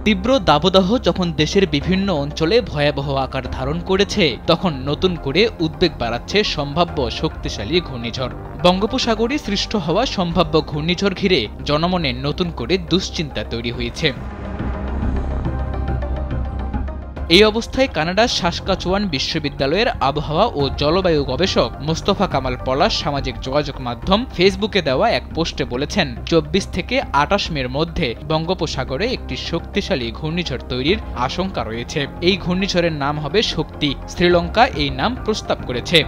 তীব্র দাবদাহ যখন দেশের বিভিন্ন অঞ্চলে ভয়াবহ আকার ধারণ করেছে, তখন নতুন করে উদ্বেগ বাড়াচ্ছে সম্ভাব্য শক্তিশালী ঘূর্ণিঝড়। বঙ্গোপসাগরে সৃষ্ট হওয়া সম্ভাব্য ঘূর্ণিঝড় ঘিরে জনমনে নতুন করে দুশ্চিন্তা তৈরি হয়েছে। এই অবস্থায় কানাডার সাসকাচুয়ান বিশ্ববিদ্যালয়ের আবহাওয়া ও জলবায়ু গবেষক মোস্তফা কামাল পলাশ সামাজিক যোগাযোগ মাধ্যম ফেসবুকে দেওয়া এক পোস্টে বলেছেন, 24 থেকে 28 মের মধ্যে বঙ্গোপসাগরে একটি শক্তিশালী ঘূর্ণিঝড় তৈরির আশঙ্কা রয়েছে। এই ঘূর্ণিঝড়ের নাম হবে শক্তি। শ্রীলঙ্কা এই নাম প্রস্তাব করেছে।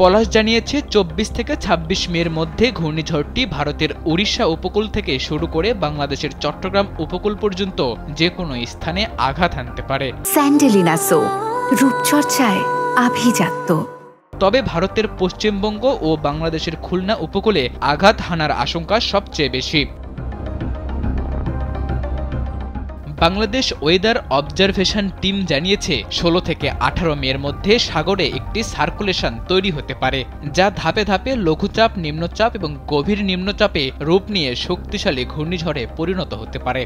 পলাশ জানিয়েছে, 24 থেকে 26 মের মধ্যে ঘূর্ণিঝড়টি ভারতের উড়িষ্যা উপকূল থেকে শুরু করে বাংলাদেশের চট্টগ্রাম উপকূল পর্যন্ত যে কোনো স্থানে আঘাত হানতে পারে। স্যান্ডেলিনা সো, রূপচর্চায় আভিজাত্য। তবে ভারতের পশ্চিমবঙ্গ ও বাংলাদেশের খুলনা উপকূলে আঘাত হানার আশঙ্কা সবচেয়ে বেশি। বাংলাদেশ ওয়েদার অবজারভেশন টিম জানিয়েছে, 16 থেকে 18 মের মধ্যে সাগরে একটি সার্কুলেশন তৈরি হতে পারে, যা ধাপে ধাপে লঘুচাপ, নিম্নচাপ এবং গভীর নিম্নচাপে রূপ নিয়ে শক্তিশালী ঘূর্ণিঝড়ে পরিণত হতে পারে।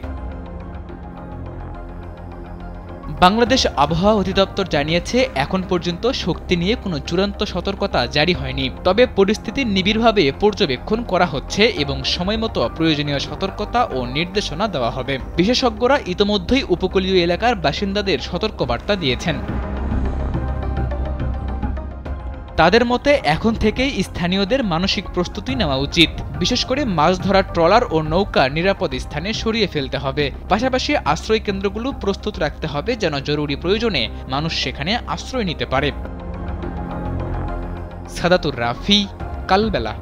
বাংলাদেশ আবহাওয়া অধিদপ্তর জানিয়েছে, এখন পর্যন্ত শক্তি নিয়ে কোনো চূড়ান্ত সতর্কতা জারি হয়নি। তবে পরিস্থিতি নিবিড়ভাবে পর্যবেক্ষণ করা হচ্ছে এবং সময়মতো প্রয়োজনীয় সতর্কতা ও নির্দেশনা দেওয়া হবে। বিশেষজ্ঞরা ইতোমধ্যেই উপকূলীয় এলাকার বাসিন্দাদের সতর্কবার্তা দিয়েছেন। তাদের মতে এখন থেকেই স্থানীয়দের মানসিক প্রস্তুতি নেওয়া উচিত। বিশেষ করে মাছ ধরার ট্রলার ও নৌকা নিরাপদ স্থানে সরিয়ে ফেলতে হবে। পাশাপাশি আশ্রয় কেন্দ্রগুলো প্রস্তুত রাখতে হবে, যেন জরুরি প্রয়োজনে মানুষ সেখানে আশ্রয় নিতে পারে। সাদাতুর রাফি, কালবেলা।